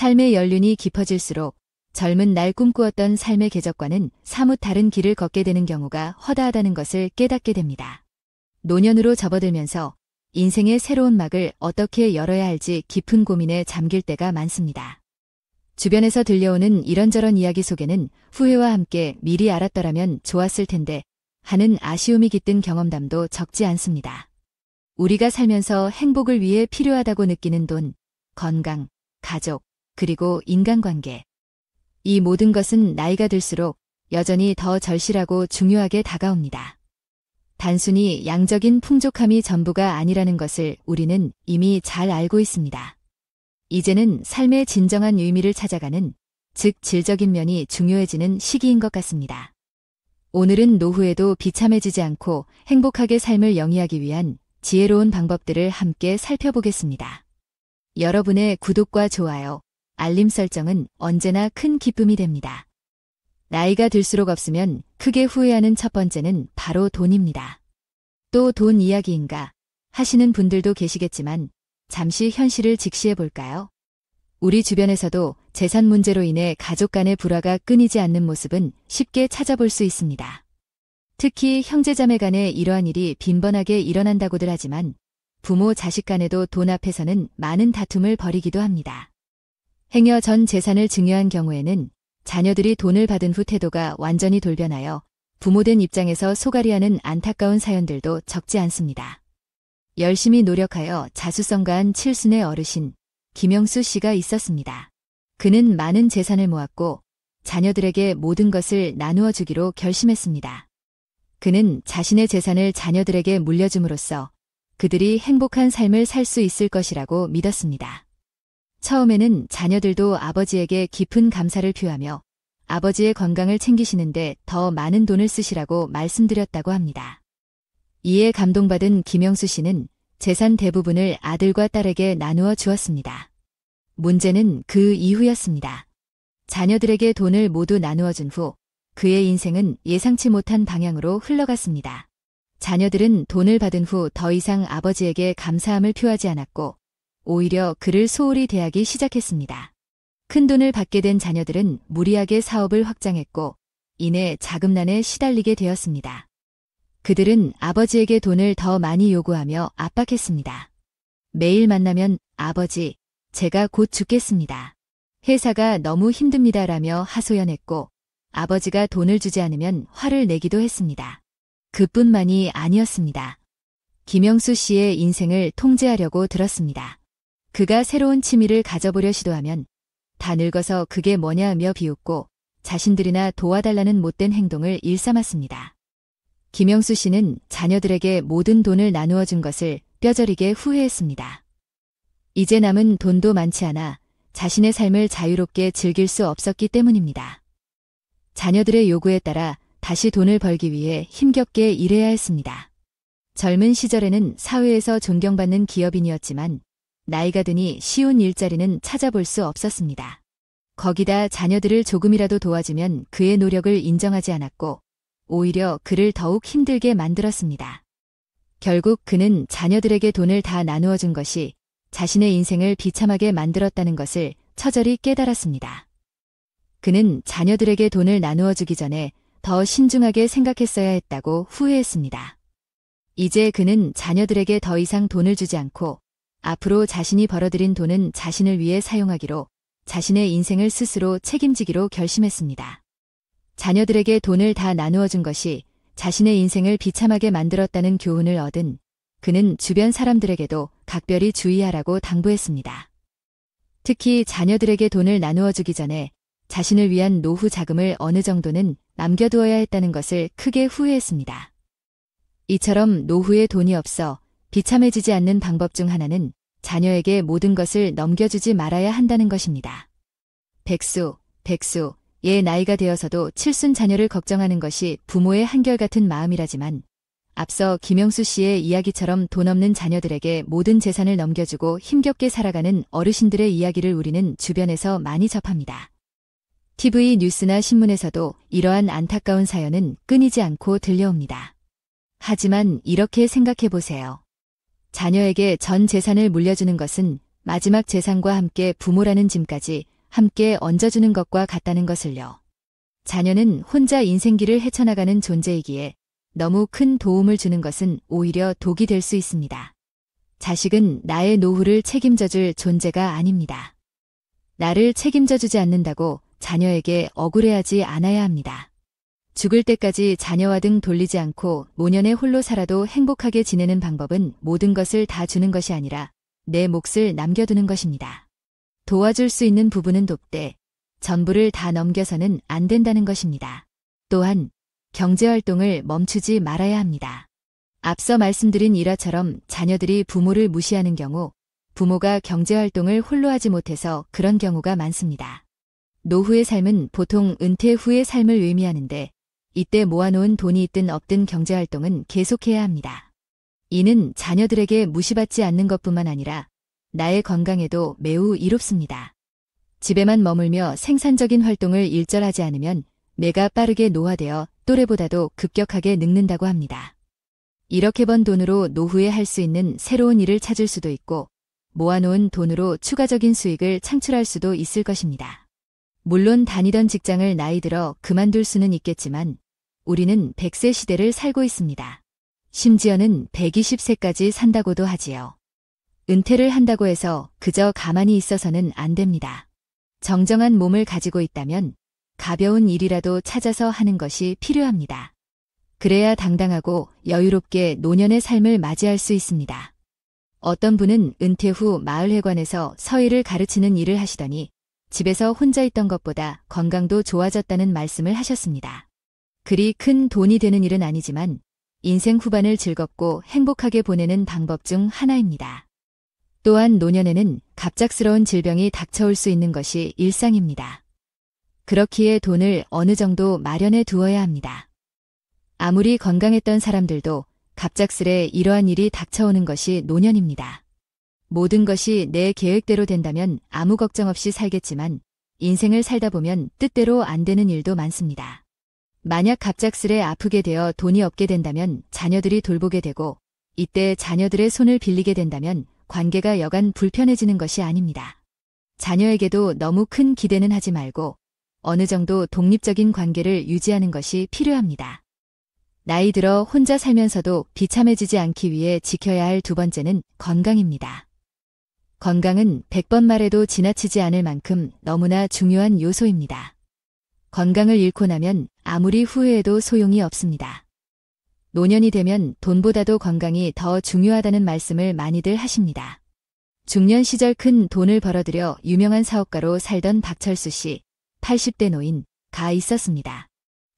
삶의 연륜이 깊어질수록 젊은 날 꿈꾸었던 삶의 궤적과는 사뭇 다른 길을 걷게 되는 경우가 허다하다는 것을 깨닫게 됩니다. 노년으로 접어들면서 인생의 새로운 막을 어떻게 열어야 할지 깊은 고민에 잠길 때가 많습니다. 주변에서 들려오는 이런저런 이야기 속에는 후회와 함께 미리 알았더라면 좋았을 텐데 하는 아쉬움이 깃든 경험담도 적지 않습니다. 우리가 살면서 행복을 위해 필요하다고 느끼는 돈, 건강, 가족, 그리고 인간관계. 이 모든 것은 나이가 들수록 여전히 더 절실하고 중요하게 다가옵니다. 단순히 양적인 풍족함이 전부가 아니라는 것을 우리는 이미 잘 알고 있습니다. 이제는 삶의 진정한 의미를 찾아가는, 즉 질적인 면이 중요해지는 시기인 것 같습니다. 오늘은 노후에도 비참해지지 않고 행복하게 삶을 영위하기 위한 지혜로운 방법들을 함께 살펴보겠습니다. 여러분의 구독과 좋아요, 알림 설정은 언제나 큰 기쁨이 됩니다. 나이가 들수록 없으면 크게 후회하는 첫 번째는 바로 돈입니다. 또 돈 이야기인가 하시는 분들도 계시겠지만 잠시 현실을 직시해 볼까요? 우리 주변에서도 재산 문제로 인해 가족 간의 불화가 끊이지 않는 모습은 쉽게 찾아볼 수 있습니다. 특히 형제자매 간에 이러한 일이 빈번하게 일어난다고들 하지만 부모 자식 간에도 돈 앞에서는 많은 다툼을 벌이기도 합니다. 행여 전 재산을 증여한 경우에는 자녀들이 돈을 받은 후 태도가 완전히 돌변하여 부모된 입장에서 속앓이하는 안타까운 사연들도 적지 않습니다. 열심히 노력하여 자수성 가한 칠순의 어르신 김영수 씨가 있었습니다. 그는 많은 재산을 모았고 자녀들에게 모든 것을 나누어 주기로 결심했습니다. 그는 자신의 재산을 자녀들에게 물려줌으로써 그들이 행복한 삶을 살 수 있을 것이라고 믿었습니다. 처음에는 자녀들도 아버지에게 깊은 감사를 표하며 아버지의 건강을 챙기시는데 더 많은 돈을 쓰시라고 말씀드렸다고 합니다. 이에 감동받은 김영수 씨는 재산 대부분을 아들과 딸에게 나누어 주었습니다. 문제는 그 이후였습니다. 자녀들에게 돈을 모두 나누어 준 후 그의 인생은 예상치 못한 방향으로 흘러갔습니다. 자녀들은 돈을 받은 후 더 이상 아버지에게 감사함을 표하지 않았고 오히려 그를 소홀히 대하기 시작했습니다. 큰돈을 받게 된 자녀들은 무리하게 사업을 확장했고 이내 자금난에 시달리게 되었습니다. 그들은 아버지에게 돈을 더 많이 요구하며 압박했습니다. 매일 만나면 아버지, 제가 곧 죽겠습니다. 회사가 너무 힘듭니다라며 하소연했고 아버지가 돈을 주지 않으면 화를 내기도 했습니다. 그뿐만이 아니었습니다. 김영수 씨의 인생을 통제하려고 들었습니다. 그가 새로운 취미를 가져보려 시도하면 다 늙어서 그게 뭐냐며 비웃고 자신들이나 도와달라는 못된 행동을 일삼았습니다. 김영수 씨는 자녀들에게 모든 돈을 나누어 준 것을 뼈저리게 후회했습니다. 이제 남은 돈도 많지 않아 자신의 삶을 자유롭게 즐길 수 없었기 때문입니다. 자녀들의 요구에 따라 다시 돈을 벌기 위해 힘겹게 일해야 했습니다. 젊은 시절에는 사회에서 존경받는 기업인이었지만 나이가 드니 쉬운 일자리는 찾아볼 수 없었습니다. 거기다 자녀들을 조금이라도 도와주면 그의 노력을 인정하지 않았고 오히려 그를 더욱 힘들게 만들었습니다. 결국 그는 자녀들에게 돈을 다 나누어 준 것이 자신의 인생을 비참하게 만들었다는 것을 처절히 깨달았습니다. 그는 자녀들에게 돈을 나누어 주기 전에 더 신중하게 생각했어야 했다고 후회했습니다. 이제 그는 자녀들에게 더 이상 돈을 주지 않고 앞으로 자신이 벌어들인 돈은 자신을 위해 사용하기로 자신의 인생을 스스로 책임지기로 결심했습니다. 자녀들에게 돈을 다 나누어 준 것이 자신의 인생을 비참하게 만들었다는 교훈을 얻은 그는 주변 사람들에게도 각별히 주의하라고 당부했습니다. 특히 자녀들에게 돈을 나누어 주기 전에 자신을 위한 노후 자금을 어느 정도는 남겨두어야 했다는 것을 크게 후회했습니다. 이처럼 노후에 돈이 없어 비참해지지 않는 방법 중 하나는 자녀에게 모든 것을 넘겨주지 말아야 한다는 것입니다. 백수의 나이가 되어서도 칠순 자녀를 걱정하는 것이 부모의 한결같은 마음이라지만 앞서 김영수 씨의 이야기처럼 돈 없는 자녀들에게 모든 재산을 넘겨주고 힘겹게 살아가는 어르신들의 이야기를 우리는 주변에서 많이 접합니다. TV 뉴스나 신문에서도 이러한 안타까운 사연은 끊이지 않고 들려옵니다. 하지만 이렇게 생각해 보세요. 자녀에게 전 재산을 물려주는 것은 마지막 재산과 함께 부모라는 짐까지 함께 얹어주는 것과 같다는 것을요. 자녀는 혼자 인생길을 헤쳐나가는 존재이기에 너무 큰 도움을 주는 것은 오히려 독이 될 수 있습니다. 자식은 나의 노후를 책임져줄 존재가 아닙니다. 나를 책임져주지 않는다고 자녀에게 억울해하지 않아야 합니다. 죽을 때까지 자녀와 등 돌리지 않고 노년에 홀로 살아도 행복하게 지내는 방법은 모든 것을 다 주는 것이 아니라 내 몫을 남겨두는 것입니다. 도와줄 수 있는 부분은 돕되 전부를 다 넘겨서는 안 된다는 것입니다. 또한 경제활동을 멈추지 말아야 합니다. 앞서 말씀드린 일화처럼 자녀들이 부모를 무시하는 경우 부모가 경제활동을 홀로 하지 못해서 그런 경우가 많습니다. 노후의 삶은 보통 은퇴 후의 삶을 의미하는데 이때 모아놓은 돈이 있든 없든 경제활동은 계속해야 합니다. 이는 자녀들에게 무시받지 않는 것뿐만 아니라 나의 건강에도 매우 이롭습니다. 집에만 머물며 생산적인 활동을 일절하지 않으면 뇌가 빠르게 노화되어 또래보다도 급격하게 늙는다고 합니다. 이렇게 번 돈으로 노후에 할 수 있는 새로운 일을 찾을 수도 있고 모아놓은 돈으로 추가적인 수익을 창출할 수도 있을 것입니다. 물론 다니던 직장을 나이 들어 그만둘 수는 있겠지만 우리는 100세 시대를 살고 있습니다. 심지어는 120세까지 산다고도 하지요. 은퇴를 한다고 해서 그저 가만히 있어서는 안 됩니다. 정정한 몸을 가지고 있다면 가벼운 일이라도 찾아서 하는 것이 필요합니다. 그래야 당당하고 여유롭게 노년의 삶을 맞이할 수 있습니다. 어떤 분은 은퇴 후 마을회관에서 서예를 가르치는 일을 하시더니 집에서 혼자 있던 것보다 건강도 좋아졌다는 말씀을 하셨습니다. 그리 큰 돈이 되는 일은 아니지만 인생 후반을 즐겁고 행복하게 보내는 방법 중 하나입니다. 또한 노년에는 갑작스러운 질병이 닥쳐올 수 있는 것이 일상입니다. 그렇기에 돈을 어느 정도 마련해 두어야 합니다. 아무리 건강했던 사람들도 갑작스레 이러한 일이 닥쳐오는 것이 노년입니다. 모든 것이 내 계획대로 된다면 아무 걱정 없이 살겠지만 인생을 살다 보면 뜻대로 안 되는 일도 많습니다. 만약 갑작스레 아프게 되어 돈이 없게 된다면 자녀들이 돌보게 되고 이때 자녀들의 손을 빌리게 된다면 관계가 여간 불편해지는 것이 아닙니다. 자녀에게도 너무 큰 기대는 하지 말고 어느 정도 독립적인 관계를 유지하는 것이 필요합니다. 나이 들어 혼자 살면서도 비참해지지 않기 위해 지켜야 할 두 번째는 건강입니다. 건강은 100번 말해도 지나치지 않을 만큼 너무나 중요한 요소입니다. 건강을 잃고 나면 아무리 후회해도 소용이 없습니다. 노년이 되면 돈보다도 건강이 더 중요하다는 말씀을 많이들 하십니다. 중년 시절 큰 돈을 벌어들여 유명한 사업가로 살던 박철수 씨, 80대 노인가 있었습니다.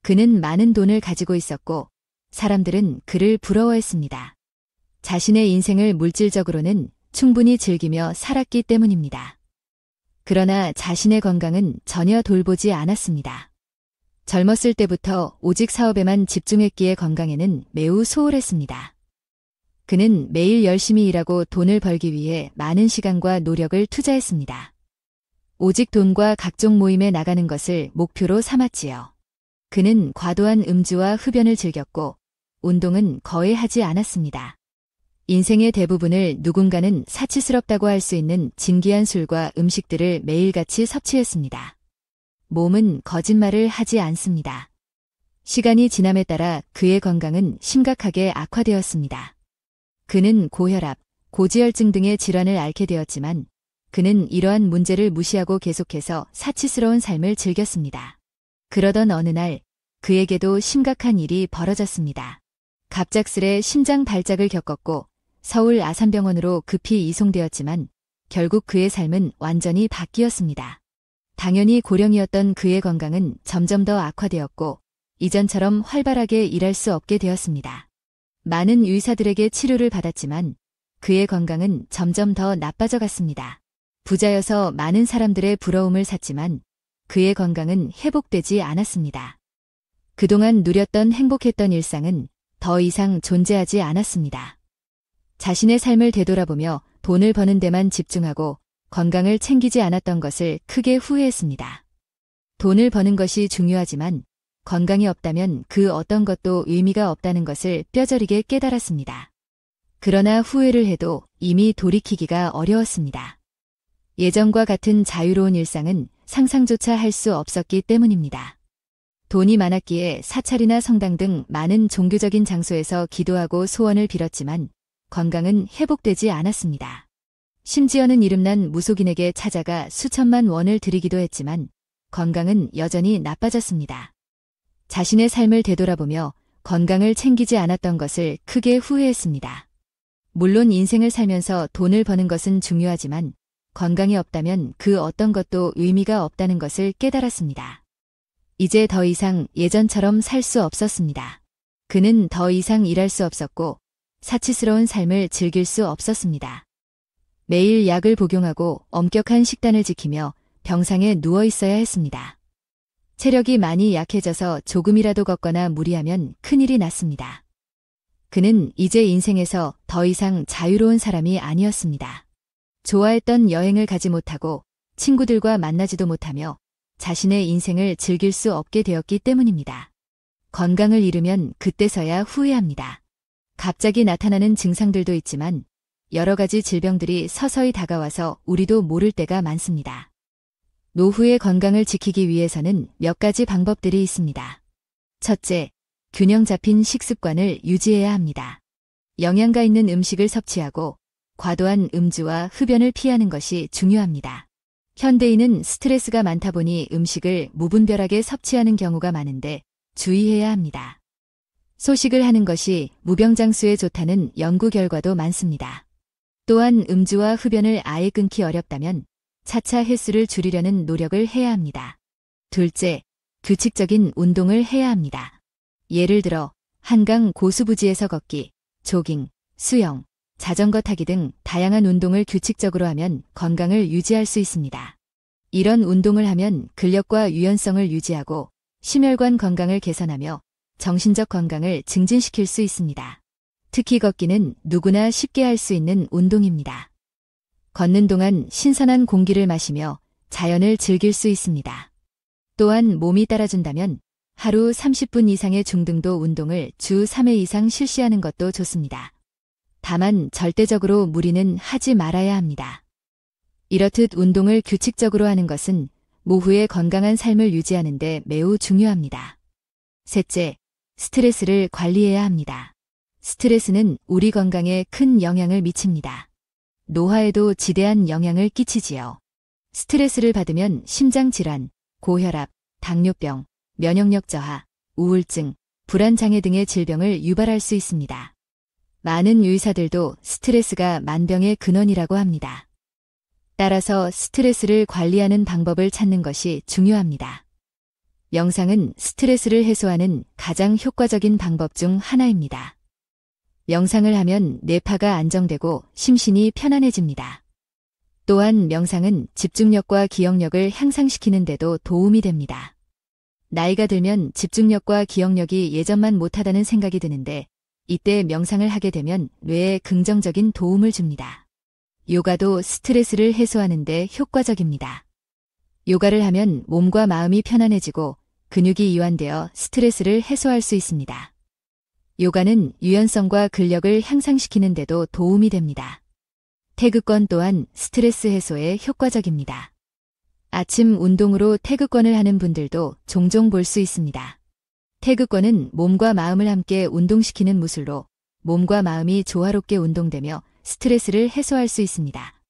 그는 많은 돈을 가지고 있었고 사람들은 그를 부러워했습니다. 자신의 인생을 물질적으로는 충분히 즐기며 살았기 때문입니다. 그러나 자신의 건강은 전혀 돌보지 않았습니다. 젊었을 때부터 오직 사업에만 집중했기에 건강에는 매우 소홀했습니다. 그는 매일 열심히 일하고 돈을 벌기 위해 많은 시간과 노력을 투자했습니다. 오직 돈과 각종 모임에 나가는 것을 목표로 삼았지요. 그는 과도한 음주와 흡연을 즐겼고 운동은 거의 하지 않았습니다. 인생의 대부분을 누군가는 사치스럽다고 할 수 있는 진기한 술과 음식들을 매일같이 섭취했습니다. 몸은 거짓말을 하지 않습니다. 시간이 지남에 따라 그의 건강은 심각하게 악화되었습니다. 그는 고혈압, 고지혈증 등의 질환을 앓게 되었지만 그는 이러한 문제를 무시하고 계속해서 사치스러운 삶을 즐겼습니다. 그러던 어느 날 그에게도 심각한 일이 벌어졌습니다. 갑작스레 심장 발작을 겪었고 서울 아산병원으로 급히 이송되었지만 결국 그의 삶은 완전히 바뀌었습니다. 당연히 고령이었던 그의 건강은 점점 더 악화되었고 이전처럼 활발하게 일할 수 없게 되었습니다. 많은 의사들에게 치료를 받았지만 그의 건강은 점점 더 나빠져 갔습니다. 부자여서 많은 사람들의 부러움을 샀지만 그의 건강은 회복되지 않았습니다. 그동안 누렸던 행복했던 일상은 더 이상 존재하지 않았습니다. 자신의 삶을 되돌아보며 돈을 버는 데만 집중하고 건강을 챙기지 않았던 것을 크게 후회했습니다. 돈을 버는 것이 중요하지만 건강이 없다면 그 어떤 것도 의미가 없다는 것을 뼈저리게 깨달았습니다. 그러나 후회를 해도 이미 돌이키기가 어려웠습니다. 예전과 같은 자유로운 일상은 상상조차 할 수 없었기 때문입니다. 돈이 많았기에 사찰이나 성당 등 많은 종교적인 장소에서 기도하고 소원을 빌었지만 건강은 회복되지 않았습니다. 심지어는 이름난 무속인에게 찾아가 수천만 원을 드리기도 했지만 건강은 여전히 나빠졌습니다. 자신의 삶을 되돌아보며 건강을 챙기지 않았던 것을 크게 후회했습니다. 물론 인생을 살면서 돈을 버는 것은 중요하지만 건강이 없다면 그 어떤 것도 의미가 없다는 것을 깨달았습니다. 이제 더 이상 예전처럼 살 수 없었습니다. 그는 더 이상 일할 수 없었고 사치스러운 삶을 즐길 수 없었습니다. 매일 약을 복용하고 엄격한 식단을 지키며 병상에 누워 있어야 했습니다. 체력이 많이 약해져서 조금이라도 걷거나 무리하면 큰일이 났습니다. 그는 이제 인생에서 더 이상 자유로운 사람이 아니었습니다. 좋아했던 여행을 가지 못하고 친구들과 만나지도 못하며 자신의 인생을 즐길 수 없게 되었기 때문입니다. 건강을 잃으면 그때서야 후회합니다. 갑자기 나타나는 증상들도 있지만 여러 가지 질병들이 서서히 다가와서 우리도 모를 때가 많습니다. 노후의 건강을 지키기 위해서는 몇 가지 방법들이 있습니다. 첫째, 균형 잡힌 식습관을 유지해야 합니다. 영양가 있는 음식을 섭취하고 과도한 음주와 흡연을 피하는 것이 중요합니다. 현대인은 스트레스가 많다 보니 음식을 무분별하게 섭취하는 경우가 많은데 주의해야 합니다. 소식을 하는 것이 무병장수에 좋다는 연구 결과도 많습니다. 또한 음주와 흡연을 아예 끊기 어렵다면 차차 횟수를 줄이려는 노력을 해야 합니다. 둘째, 규칙적인 운동을 해야 합니다. 예를 들어 한강 고수부지에서 걷기, 조깅, 수영, 자전거 타기 등 다양한 운동을 규칙적으로 하면 건강을 유지할 수 있습니다. 이런 운동을 하면 근력과 유연성을 유지하고 심혈관 건강을 개선하며 정신적 건강을 증진시킬 수 있습니다. 특히 걷기는 누구나 쉽게 할 수 있는 운동입니다. 걷는 동안 신선한 공기를 마시며 자연을 즐길 수 있습니다. 또한 몸이 따라준다면 하루 30분 이상의 중등도 운동을 주 3회 이상 실시하는 것도 좋습니다. 다만 절대적으로 무리는 하지 말아야 합니다. 이렇듯 운동을 규칙적으로 하는 것은 노후의 건강한 삶을 유지하는 데 매우 중요합니다. 셋째, 스트레스를 관리해야 합니다. 스트레스는 우리 건강에 큰 영향을 미칩니다. 노화에도 지대한 영향을 끼치지요. 스트레스를 받으면 심장질환, 고혈압, 당뇨병, 면역력 저하, 우울증, 불안장애 등의 질병을 유발할 수 있습니다. 많은 의사들도 스트레스가 만병의 근원이라고 합니다. 따라서 스트레스를 관리하는 방법을 찾는 것이 중요합니다. 명상은 스트레스를 해소하는 가장 효과적인 방법 중 하나입니다. 명상을 하면 뇌파가 안정되고 심신이 편안해집니다. 또한 명상은 집중력과 기억력을 향상시키는 데도 도움이 됩니다. 나이가 들면 집중력과 기억력이 예전만 못하다는 생각이 드는데 이때 명상을 하게 되면 뇌에 긍정적인 도움을 줍니다. 요가도 스트레스를 해소하는 데 효과적입니다. 요가를 하면 몸과 마음이 편안해지고 근육이 이완되어 스트레스를 해소할 수 있습니다. 요가는 유연성과 근력을 향상시키는 데도 도움이 됩니다. 태극권 또한 스트레스 해소에 효과적입니다. 아침 운동으로 태극권을 하는 분들도 종종 볼 수 있습니다. 태극권은 몸과 마음을 함께 운동시키는 무술로 몸과 마음이 조화롭게 운동되며 스트레스를 해소할 수 있습니다.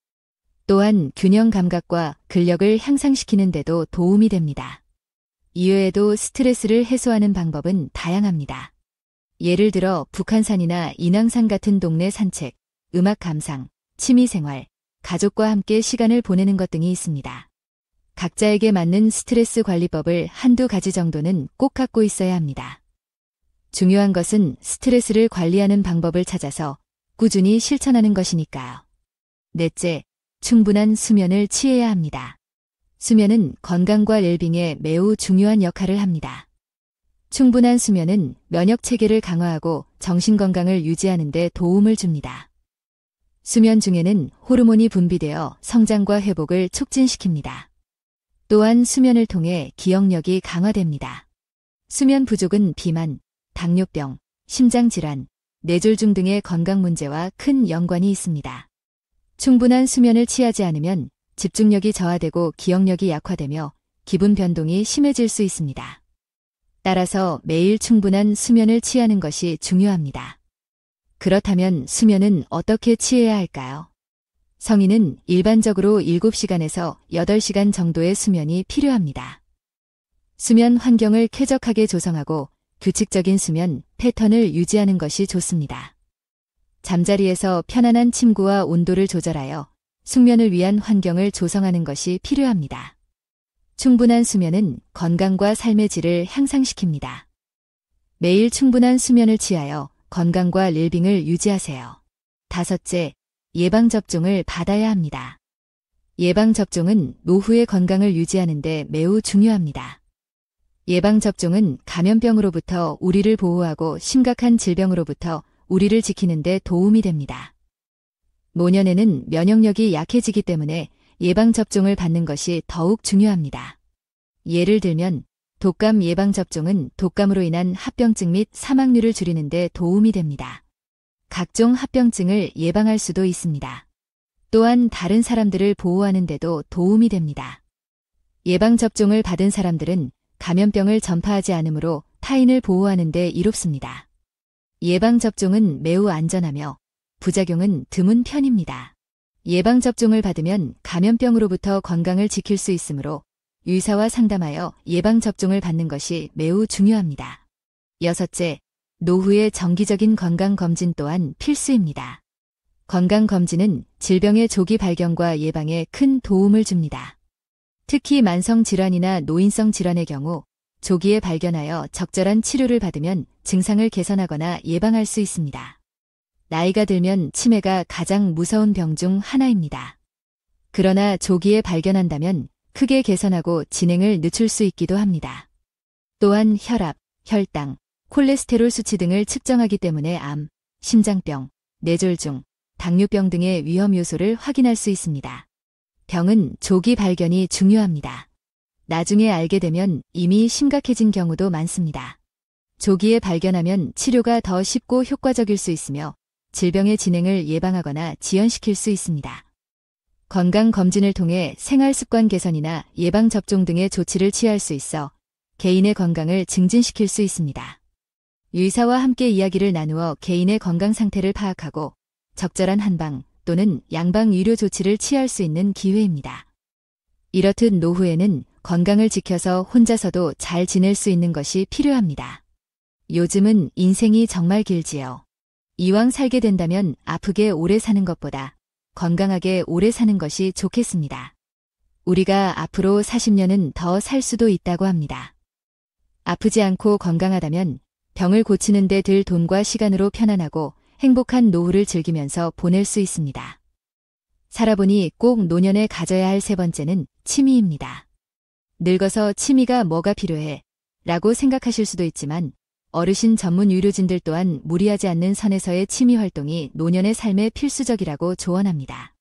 또한 균형 감각과 근력을 향상시키는 데도 도움이 됩니다. 이외에도 스트레스를 해소하는 방법은 다양합니다. 예를 들어 북한산이나 인왕산 같은 동네 산책, 음악 감상, 취미생활, 가족과 함께 시간을 보내는 것 등이 있습니다. 각자에게 맞는 스트레스 관리법을 한두 가지 정도는 꼭 갖고 있어야 합니다. 중요한 것은 스트레스를 관리하는 방법을 찾아서 꾸준히 실천하는 것이니까요. 넷째, 충분한 수면을 취해야 합니다. 수면은 건강과 웰빙에 매우 중요한 역할을 합니다. 충분한 수면은 면역 체계를 강화하고 정신 건강을 유지하는 데 도움을 줍니다. 수면 중에는 호르몬이 분비되어 성장과 회복을 촉진시킵니다. 또한 수면을 통해 기억력이 강화됩니다. 수면 부족은 비만, 당뇨병, 심장질환, 뇌졸중 등의 건강 문제와 큰 연관이 있습니다. 충분한 수면을 취하지 않으면 집중력이 저하되고 기억력이 약화되며 기분 변동이 심해질 수 있습니다. 따라서 매일 충분한 수면을 취하는 것이 중요합니다. 그렇다면 수면은 어떻게 취해야 할까요? 성인은 일반적으로 7시간에서 8시간 정도의 수면이 필요합니다. 수면 환경을 쾌적하게 조성하고 규칙적인 수면 패턴을 유지하는 것이 좋습니다. 잠자리에서 편안한 침구와 온도를 조절하여 숙면을 위한 환경을 조성하는 것이 필요합니다. 충분한 수면은 건강과 삶의 질을 향상시킵니다. 매일 충분한 수면을 취하여 건강과 웰빙을 유지하세요. 5째, 예방접종을 받아야 합니다. 예방접종은 노후의 건강을 유지하는 데 매우 중요합니다. 예방접종은 감염병으로부터 우리를 보호하고 심각한 질병으로부터 우리를 지키는 데 도움이 됩니다. 노년에는 면역력이 약해지기 때문에 예방접종을 받는 것이 더욱 중요합니다. 예를 들면 독감 예방접종은 독감으로 인한 합병증 및 사망률을 줄이는 데 도움이 됩니다. 각종 합병증을 예방할 수도 있습니다. 또한 다른 사람들을 보호하는 데도 도움이 됩니다. 예방접종을 받은 사람들은 감염병을 전파하지 않으므로 타인을 보호하는 데 이롭습니다. 예방접종은 매우 안전하며 부작용은 드문 편입니다. 예방접종을 받으면 감염병으로부터 건강을 지킬 수 있으므로 의사와 상담하여 예방접종을 받는 것이 매우 중요합니다. 6째, 노후의 정기적인 건강검진 또한 필수입니다. 건강검진은 질병의 조기 발견과 예방에 큰 도움을 줍니다. 특히 만성질환이나 노인성 질환의 경우 조기에 발견하여 적절한 치료를 받으면 증상을 개선하거나 예방할 수 있습니다. 나이가 들면 치매가 가장 무서운 병 중 하나입니다. 그러나 조기에 발견한다면 크게 개선하고 진행을 늦출 수 있기도 합니다. 또한 혈압, 혈당, 콜레스테롤 수치 등을 측정하기 때문에 암, 심장병, 뇌졸중, 당뇨병 등의 위험 요소를 확인할 수 있습니다. 병은 조기 발견이 중요합니다. 나중에 알게 되면 이미 심각해진 경우도 많습니다. 조기에 발견하면 치료가 더 쉽고 효과적일 수 있으며 질병의 진행을 예방하거나 지연시킬 수 있습니다. 건강검진을 통해 생활습관 개선이나 예방접종 등의 조치를 취할 수 있어 개인의 건강을 증진시킬 수 있습니다. 의사와 함께 이야기를 나누어 개인의 건강 상태를 파악하고 적절한 한방 또는 양방 의료 조치를 취할 수 있는 기회입니다. 이렇듯 노후에는 건강을 지켜서 혼자서도 잘 지낼 수 있는 것이 필요합니다. 요즘은 인생이 정말 길지요. 이왕 살게 된다면 아프게 오래 사는 것보다 건강하게 오래 사는 것이 좋겠습니다. 우리가 앞으로 40년은 더 살 수도 있다고 합니다. 아프지 않고 건강하다면 병을 고치는 데 들 돈과 시간으로 편안하고 행복한 노후를 즐기면서 보낼 수 있습니다. 살아보니 꼭 노년에 가져야 할 3번째는 취미입니다. 늙어서 취미가 뭐가 필요해? 라고 생각하실 수도 있지만 어르신 전문 의료진들 또한 무리하지 않는 선에서의 취미 활동이 노년의 삶에 필수적이라고 조언합니다.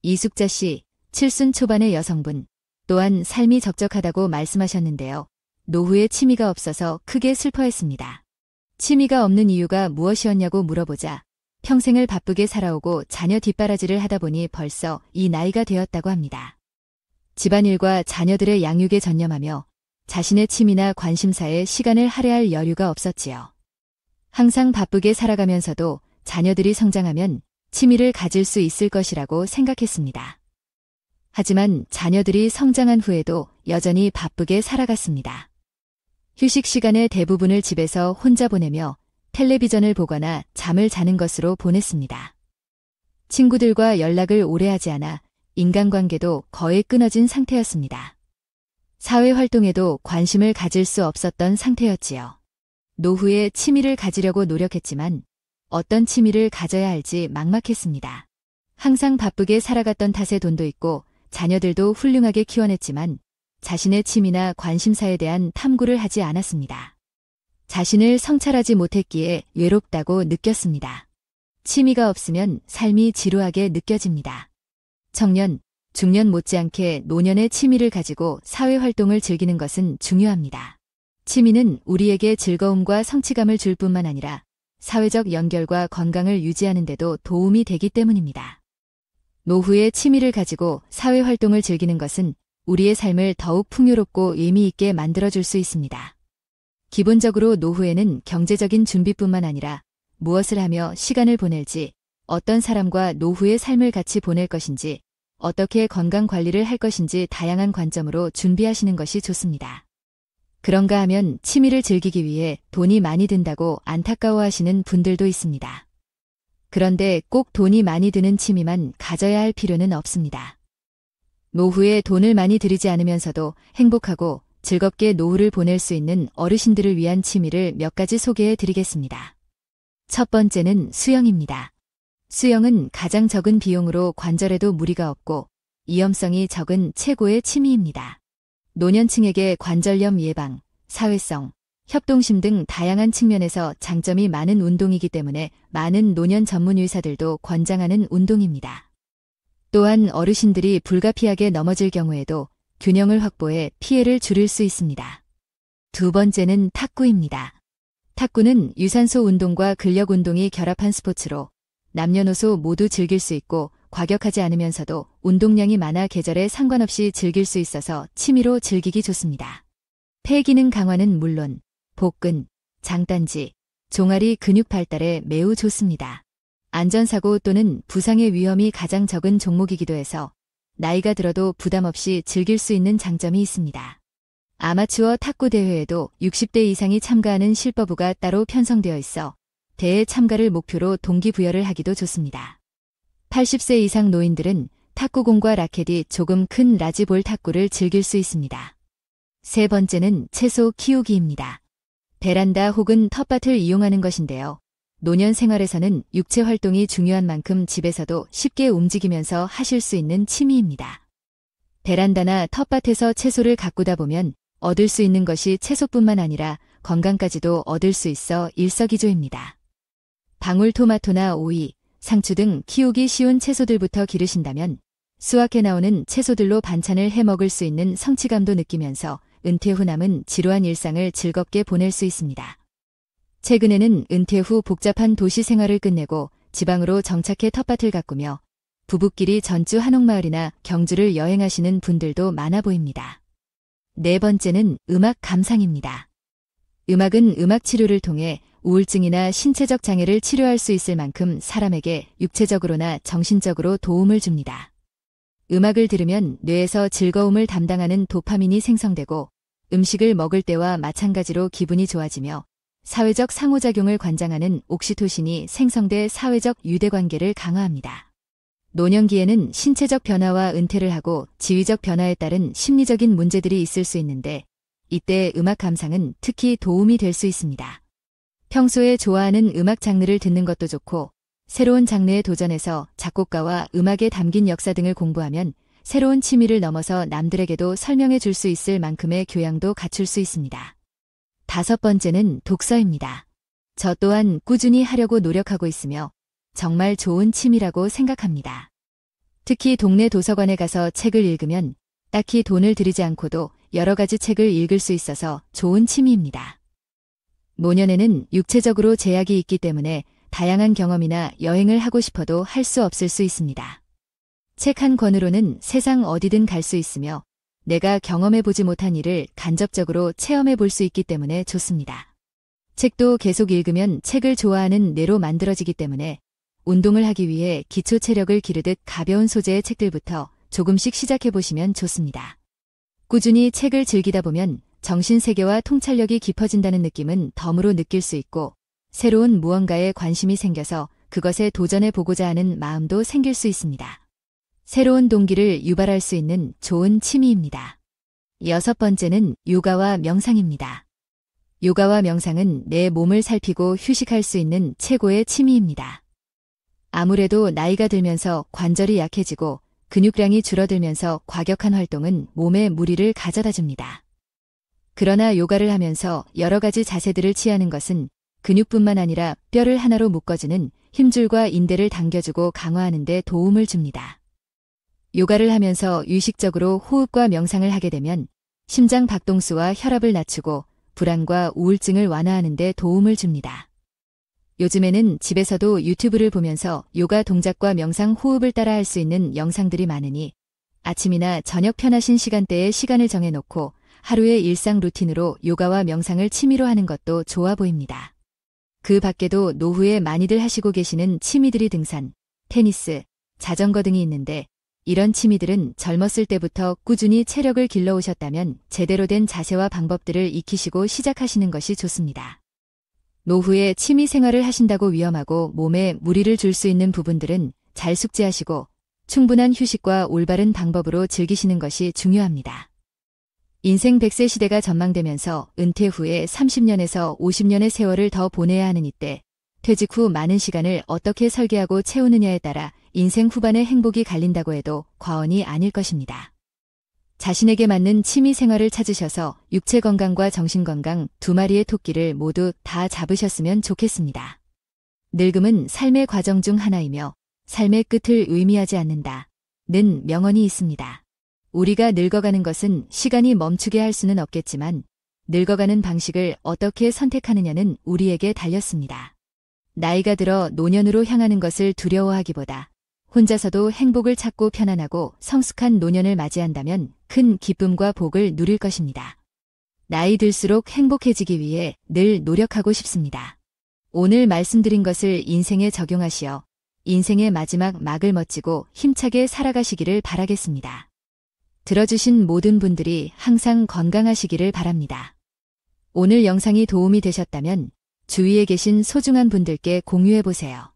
이숙자 씨, 70 초반의 여성분, 또한 삶이 적적하다고 말씀하셨는데요. 노후에 취미가 없어서 크게 슬퍼했습니다. 취미가 없는 이유가 무엇이었냐고 물어보자 평생을 바쁘게 살아오고 자녀 뒷바라지를 하다 보니 벌써 이 나이가 되었다고 합니다. 집안일과 자녀들의 양육에 전념하며 자신의 취미나 관심사에 시간을 할애할 여유가 없었지요. 항상 바쁘게 살아가면서도 자녀들이 성장하면 취미를 가질 수 있을 것이라고 생각했습니다. 하지만 자녀들이 성장한 후에도 여전히 바쁘게 살아갔습니다. 휴식 시간의 대부분을 집에서 혼자 보내며 텔레비전을 보거나 잠을 자는 것으로 보냈습니다. 친구들과 연락을 오래 하지 않아 인간관계도 거의 끊어진 상태였습니다. 사회활동에도 관심을 가질 수 없었던 상태였지요. 노후에 취미를 가지려고 노력했지만 어떤 취미를 가져야 할지 막막했습니다. 항상 바쁘게 살아갔던 탓에 돈도 있고 자녀들도 훌륭하게 키워냈지만 자신의 취미나 관심사에 대한 탐구를 하지 않았습니다. 자신을 성찰하지 못했기에 외롭다고 느꼈습니다. 취미가 없으면 삶이 지루하게 느껴집니다. 청년, 중년 못지않게 노년의 취미를 가지고 사회활동을 즐기는 것은 중요합니다. 취미는 우리에게 즐거움과 성취감을 줄 뿐만 아니라 사회적 연결과 건강을 유지하는 데도 도움이 되기 때문입니다. 노후의 취미를 가지고 사회활동을 즐기는 것은 우리의 삶을 더욱 풍요롭고 의미 있게 만들어줄 수 있습니다. 기본적으로 노후에는 경제적인 준비뿐만 아니라 무엇을 하며 시간을 보낼지, 어떤 사람과 노후의 삶을 같이 보낼 것인지, 어떻게 건강 관리를 할 것인지 다양한 관점으로 준비하시는 것이 좋습니다. 그런가 하면 취미를 즐기기 위해 돈이 많이 든다고 안타까워하시는 분들도 있습니다. 그런데 꼭 돈이 많이 드는 취미만 가져야 할 필요는 없습니다. 노후에 돈을 많이 들이지 않으면서도 행복하고 즐겁게 노후를 보낼 수 있는 어르신들을 위한 취미를 몇 가지 소개해 드리겠습니다. 첫 번째는 수영입니다. 수영은 가장 적은 비용으로 관절에도 무리가 없고 위험성이 적은 최고의 취미입니다. 노년층에게 관절염 예방, 사회성, 협동심 등 다양한 측면에서 장점이 많은 운동이기 때문에 많은 노년 전문 의사들도 권장하는 운동입니다. 또한 어르신들이 불가피하게 넘어질 경우에도 균형을 확보해 피해를 줄일 수 있습니다. 두 번째는 탁구입니다. 탁구는 유산소 운동과 근력 운동이 결합한 스포츠로 남녀노소 모두 즐길 수 있고 과격하지 않으면서도 운동량이 많아 계절에 상관없이 즐길 수 있어서 취미로 즐기기 좋습니다. 폐 기능 강화는 물론 복근, 장단지, 종아리 근육 발달에 매우 좋습니다. 안전사고 또는 부상의 위험이 가장 적은 종목이기도 해서 나이가 들어도 부담 없이 즐길 수 있는 장점이 있습니다. 아마추어 탁구 대회에도 60대 이상이 참가하는 실버부가 따로 편성되어 있어 대회 참가를 목표로 동기부여를 하기도 좋습니다. 80세 이상 노인들은 탁구공과 라켓이 조금 큰 라지볼 탁구를 즐길 수 있습니다. 세 번째는 채소 키우기입니다. 베란다 혹은 텃밭을 이용하는 것인데요. 노년 생활에서는 육체 활동이 중요한 만큼 집에서도 쉽게 움직이면서 하실 수 있는 취미입니다. 베란다나 텃밭에서 채소를 가꾸다 보면 얻을 수 있는 것이 채소뿐만 아니라 건강까지도 얻을 수 있어 일석이조입니다. 방울토마토나 오이, 상추 등 키우기 쉬운 채소들부터 기르신다면 수확해 나오는 채소들로 반찬을 해 먹을 수 있는 성취감도 느끼면서 은퇴 후 남은 지루한 일상을 즐겁게 보낼 수 있습니다. 최근에는 은퇴 후 복잡한 도시 생활을 끝내고 지방으로 정착해 텃밭을 가꾸며 부부끼리 전주 한옥마을이나 경주를 여행하시는 분들도 많아 보입니다. 네 번째는 음악 감상입니다. 음악은 음악 치료를 통해 우울증이나 신체적 장애를 치료할 수 있을 만큼 사람에게 육체적으로나 정신적으로 도움을 줍니다. 음악을 들으면 뇌에서 즐거움을 담당하는 도파민이 생성되고 음식을 먹을 때와 마찬가지로 기분이 좋아지며 사회적 상호작용을 관장하는 옥시토신이 생성돼 사회적 유대관계를 강화합니다. 노년기에는 신체적 변화와 은퇴를 하고 지위적 변화에 따른 심리적인 문제들이 있을 수 있는데 이때 음악 감상은 특히 도움이 될 수 있습니다. 평소에 좋아하는 음악 장르를 듣는 것도 좋고 새로운 장르에 도전해서 작곡가와 음악에 담긴 역사 등을 공부하면 새로운 취미를 넘어서 남들에게도 설명해 줄 수 있을 만큼의 교양도 갖출 수 있습니다. 다섯 번째는 독서입니다. 저 또한 꾸준히 하려고 노력하고 있으며 정말 좋은 취미라고 생각합니다. 특히 동네 도서관에 가서 책을 읽으면 딱히 돈을 들이지 않고도 여러 가지 책을 읽을 수 있어서 좋은 취미입니다. 노년에는 육체적으로 제약이 있기 때문에 다양한 경험이나 여행을 하고 싶어도 할 수 없을 수 있습니다. 책 한 권으로는 세상 어디든 갈 수 있으며 내가 경험해보지 못한 일을 간접적으로 체험해 볼 수 있기 때문에 좋습니다. 책도 계속 읽으면 책을 좋아하는 뇌로 만들어지기 때문에 운동을 하기 위해 기초 체력을 기르듯 가벼운 소재의 책들부터 조금씩 시작해보시면 좋습니다. 꾸준히 책을 즐기다 보면 정신세계와 통찰력이 깊어진다는 느낌은 덤으로 느낄 수 있고 새로운 무언가에 관심이 생겨서 그것에 도전해보고자 하는 마음도 생길 수 있습니다. 새로운 동기를 유발할 수 있는 좋은 취미입니다. 여섯 번째는 요가와 명상입니다. 요가와 명상은 내 몸을 살피고 휴식할 수 있는 최고의 취미입니다. 아무래도 나이가 들면서 관절이 약해지고 근육량이 줄어들면서 과격한 활동은 몸에 무리를 가져다 줍니다. 그러나 요가를 하면서 여러 가지 자세들을 취하는 것은 근육뿐만 아니라 뼈를 하나로 묶어주는 힘줄과 인대를 당겨주고 강화하는 데 도움을 줍니다. 요가를 하면서 의식적으로 호흡과 명상을 하게 되면 심장 박동수와 혈압을 낮추고 불안과 우울증을 완화하는 데 도움을 줍니다. 요즘에는 집에서도 유튜브를 보면서 요가 동작과 명상 호흡을 따라 할 수 있는 영상들이 많으니 아침이나 저녁 편하신 시간대에 시간을 정해놓고 하루의 일상 루틴으로 요가와 명상을 취미로 하는 것도 좋아 보입니다. 그 밖에도 노후에 많이들 하시고 계시는 취미들이 등산, 테니스, 자전거 등이 있는데 이런 취미들은 젊었을 때부터 꾸준히 체력을 길러오셨다면 제대로 된 자세와 방법들을 익히시고 시작하시는 것이 좋습니다. 노후에 취미 생활을 하신다고 위험하고 몸에 무리를 줄 수 있는 부분들은 잘 숙지하시고 충분한 휴식과 올바른 방법으로 즐기시는 것이 중요합니다. 인생 100세 시대가 전망되면서 은퇴 후에 30년에서 50년의 세월을 더 보내야 하는 이때 퇴직 후 많은 시간을 어떻게 설계하고 채우느냐에 따라 인생 후반의 행복이 갈린다고 해도 과언이 아닐 것입니다. 자신에게 맞는 취미 생활을 찾으셔서 육체 건강과 정신 건강 두 마리의 토끼를 모두 다 잡으셨으면 좋겠습니다. 늙음은 삶의 과정 중 하나이며 삶의 끝을 의미하지 않는다는 명언이 있습니다. 우리가 늙어가는 것은 시간이 멈추게 할 수는 없겠지만 늙어가는 방식을 어떻게 선택하느냐는 우리에게 달렸습니다. 나이가 들어 노년으로 향하는 것을 두려워하기보다 혼자서도 행복을 찾고 편안하고 성숙한 노년을 맞이한다면 큰 기쁨과 복을 누릴 것입니다. 나이 들수록 행복해지기 위해 늘 노력하고 싶습니다. 오늘 말씀드린 것을 인생에 적용하시어 인생의 마지막 막을 멋지고 힘차게 살아가시기를 바라겠습니다. 들어주신 모든 분들이 항상 건강하시기를 바랍니다. 오늘 영상이 도움이 되셨다면 주위에 계신 소중한 분들께 공유해보세요.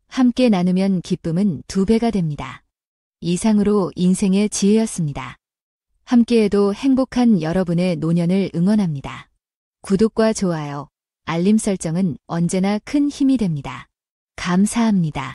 함께 나누면 기쁨은 2배가 됩니다. 이상으로 인생의 지혜였습니다. 함께해도 행복한 여러분의 노년을 응원합니다. 구독과 좋아요, 알림 설정은 언제나 큰 힘이 됩니다. 감사합니다.